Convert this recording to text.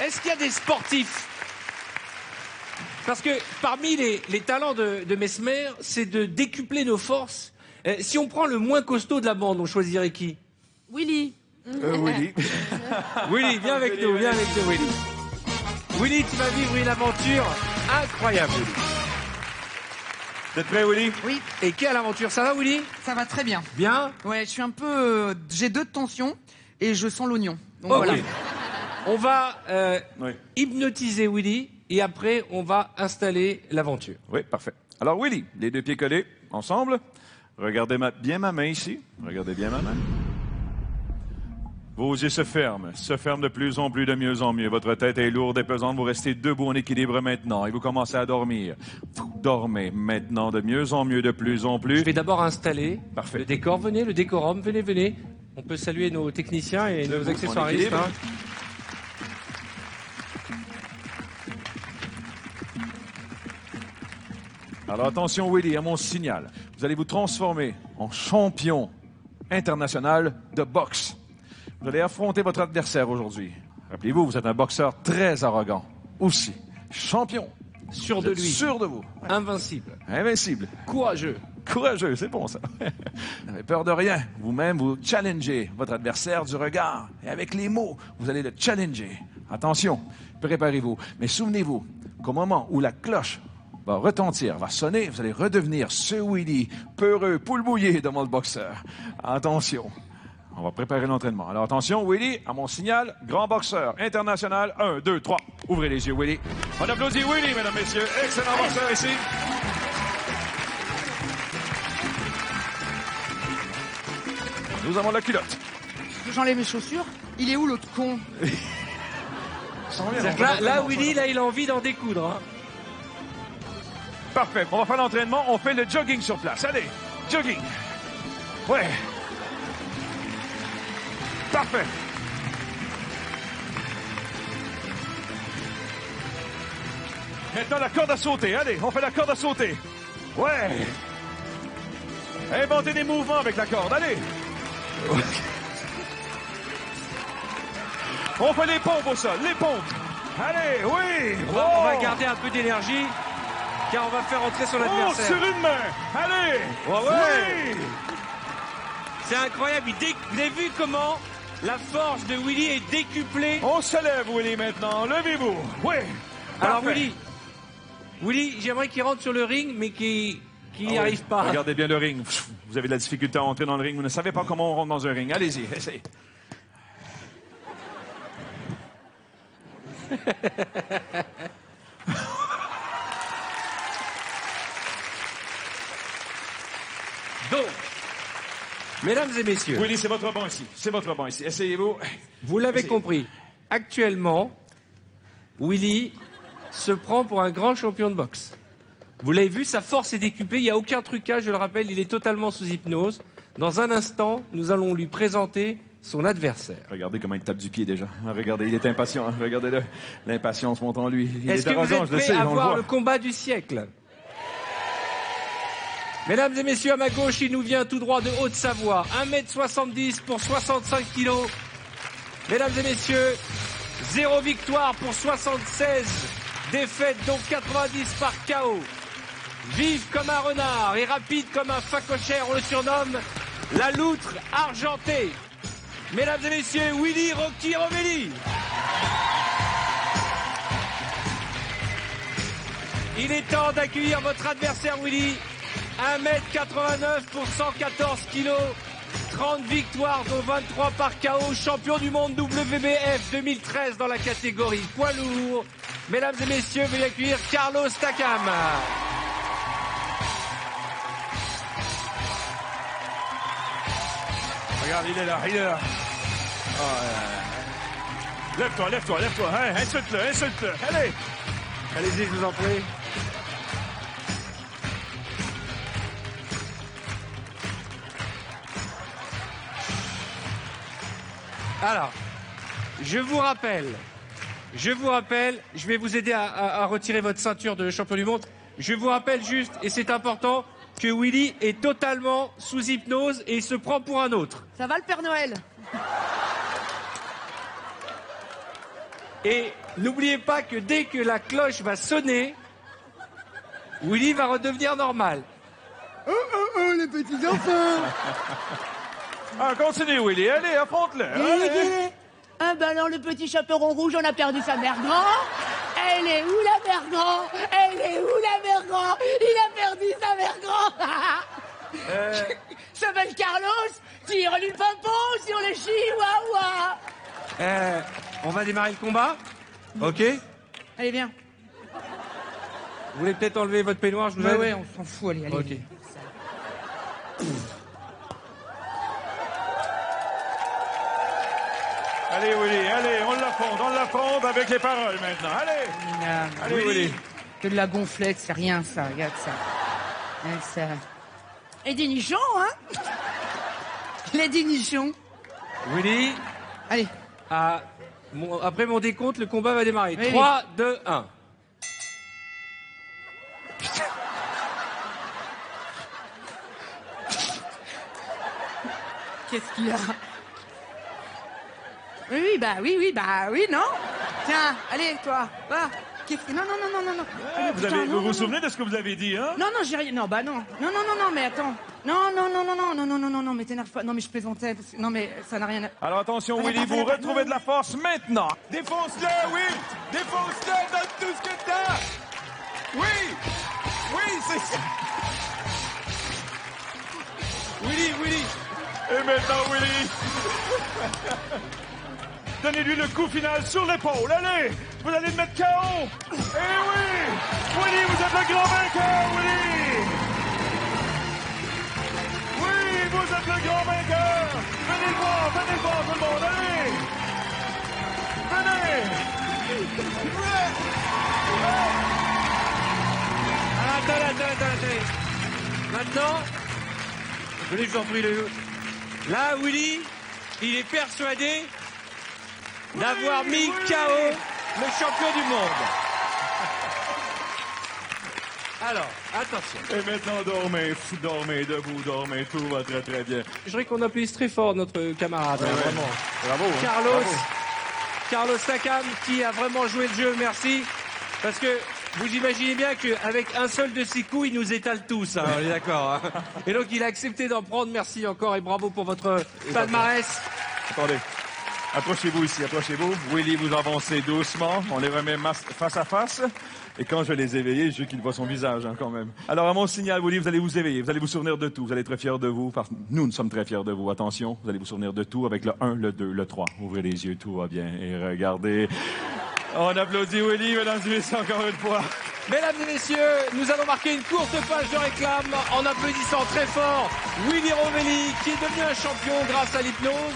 est-ce qu'il y a des sportifs? Parce que parmi les talents de Mesmer, c'est de décupler nos forces. Si on prend le moins costaud de la bande, on choisirait qui? Willy. Willy. Willy, viens avec nous, Willy. Willy, tu vas vivre une aventure incroyable, Willy. Vous êtes prêt, Willy? Oui, Et quelle aventure? Ça va, Willy? ça va très bien. Bien? Ouais, je suis un peu... j'ai 2 de tension et je sens l'oignon. Donc Ok. voilà. On va Oui. hypnotiser Willy et après, on va installer l'aventure. Oui, parfait. Alors, Willy, les 2 pieds collés, ensemble. Regardez bien ma main ici. Regardez bien ma main. Vos yeux se ferment de plus en plus, de mieux en mieux. Votre tête est lourde et pesante. Vous restez debout en équilibre maintenant et vous commencez à dormir. Vous dormez maintenant de mieux en mieux, de plus en plus. Je vais d'abord installer Parfait. le décor. Venez, le décorum, venez. On peut saluer nos techniciens et nos Debout, accessoiristes. en équilibre. Alors attention, Willy, à mon signal. Vous allez vous transformer en champion international de boxe. Vous allez affronter votre adversaire aujourd'hui. Rappelez-vous, vous êtes un boxeur très arrogant. Aussi. Champion. Sûr Vous de êtes lui, sûr de vous. invincible, Invincible. courageux. Courageux, c'est bon ça. Vous n'avez peur de rien. Vous-même, vous challengez votre adversaire du regard. Et avec les mots, vous allez le challenger. Attention, préparez-vous. Mais souvenez-vous qu'au moment où la cloche va retentir, va sonner, vous allez redevenir ce Willy, peureux, poule mouillée devant le boxeur. Attention. On va préparer l'entraînement. Alors attention, Willy, à mon signal, grand boxeur international. 1, 2, 3. Ouvrez les yeux, Willy. On applaudit Willy, mesdames, messieurs. Excellent boxeur ici. Nous avons la culotte. J'enlève mes chaussures. Il est où l'autre con? Là, Willy, là, il a envie d'en découdre. Hein. Parfait. On va faire l'entraînement. On fait le jogging sur place. Allez, jogging. Ouais. Parfait. Maintenant, la corde à sauter. Allez, on fait la corde à sauter. Ouais. Inventez des mouvements avec la corde. Allez. On fait les pompes au sol. Les pompes. Allez, oui. On va garder un peu d'énergie, car on va faire entrer son Oh, adversaire. sur une main. Allez. Ouais. Oui. C'est incroyable. Vous avez vu comment la force de Willy est décuplée? On se lève, Willy, maintenant. Levez-vous. Oui. Alors, Parfait. Willy, j'aimerais qu'il rentre sur le ring, mais qu'il n'y arrive pas. Regardez bien le ring. Vous avez de la difficulté à entrer dans le ring. Vous ne savez pas comment on rentre dans un ring. Allez-y, essayez. Donc, mesdames et messieurs, Willy, c'est votre banc ici. C'est votre banc ici. Essayez-vous. vous l'avez Essayez. compris. Actuellement, Willy se prend pour un grand champion de boxe. Vous l'avez vu, sa force est décuplée. Il n'y a aucun trucage, je le rappelle, il est totalement sous hypnose. Dans un instant, nous allons lui présenter son adversaire. Regardez comment il tape du pied déjà. Regardez, il est impatient. Regardez-le. L'impatience monte en lui. Il Est-ce est que vous arrogant, êtes je le prêts sais, à on le voir voit. le combat du siècle? Mesdames et messieurs, à ma gauche, il nous vient tout droit de Haute-Savoie. 1m70 pour 65 kilos. Mesdames et messieurs, 0 victoire pour 76 défaites, dont 90 par KO. Vive comme un renard et rapide comme un phacochère, on le surnomme la loutre argentée. Mesdames et messieurs, Willy Rocky Romelli. Il est temps d'accueillir votre adversaire, Willy. 1m89 pour 114 kilos. 30 victoires, dont 23 par KO. Champion du monde WBF 2013 dans la catégorie poids lourd. Mesdames et messieurs, veuillez accueillir Carlos Takam. Regarde, il est là, il est là. Oh, lève-toi, lève-toi, lève-toi. Hein, insulte-le, insulte-le. Allez. Allez-y, je vous en prie. Alors, je vous rappelle, je vais vous aider à retirer votre ceinture de champion du monde. Je vous rappelle juste, et c'est important, que Willy est totalement sous hypnose et il se prend pour un autre. Ça va le Père Noël? Et n'oubliez pas que dès que la cloche va sonner, Willy va redevenir normal. Oh, les petits enfants. Ah, continue, Willy. Allez, affronte-le. Allez. Ah bah alors le petit chaperon rouge, on a perdu sa mère grand. Elle est où la mère grand? Elle est où la mère grand? Il a perdu sa mère grand. S'appelle Carlos, tire du pompon sur le chihuahua. On va démarrer le combat. Ok. Allez viens. Vous voulez peut-être enlever votre peignoir, je vous aide. Ouais, on s'en fout, allez. Ok. Allez, Willy, allez, on l'affronte avec les paroles maintenant. Allez. Allez, Willy. Que de la gonflette, c'est rien ça, regarde ça. Regarde ça. Et des nichons, hein? Les dinichons. Willy, Allez. après mon décompte, le combat va démarrer. Oui, 3, 2, 1. Qu'est-ce qu'il y a? Oui, non? Tiens, allez, toi, va. Qu'est-ce que... Non. Vous vous souvenez de ce que vous avez dit, hein? Non, j'ai rien. Non, non, mais attends. Non, mais t'énerve pas. Non, mais je plaisantais. Non, mais ça n'a rien à... Alors attention, Willy, vous retrouvez de la force maintenant. Défonce-le, oui! Défonce-le, donne tout ce que t'as! Oui, c'est ça! Willy. Et maintenant, Willy! Donnez-lui le coup final sur l'épaule, allez! Vous allez le mettre KO! Eh oui! Willy, vous êtes le grand vainqueur, Willy! Oui, vous êtes le grand vainqueur! Venez le voir, tout le monde, allez! Venez! Attendez. Maintenant, venez, je vous en prie, là, Willy, il est persuadé d'avoir mis KO le champion du monde. Alors, attention. Et maintenant, dormez debout, tout va très très bien. Je voudrais qu'on applaudisse très fort notre camarade, Ouais. vraiment. Bravo. Hein. Carlos Takam, qui a vraiment joué le jeu, merci. Parce que vous imaginez bien qu'avec un seul de ses coups, il nous étale tous, hein, on est d'accord. Hein. Et donc, il a accepté d'en prendre, merci encore et bravo pour votre palmarès. Attendez. Approchez-vous ici, approchez-vous. Willy, vous avancez doucement. On les remet face à face. Et quand je vais les éveiller, je veux qu'ils voient son visage, hein, quand même. Alors, à mon signal, Willy, vous allez vous éveiller. Vous allez vous souvenir de tout. Vous allez être fiers de vous. Parce que nous sommes très fiers de vous. Attention, vous allez vous souvenir de tout avec le 1, le 2, le 3. Ouvrez les yeux, tout va bien. Et regardez. On applaudit Willy, mesdames et messieurs, encore une fois. Mesdames et messieurs, nous allons marquer une courte page de réclame en applaudissant très fort Willy Rovelli, qui est devenu un champion grâce à l'hypnose.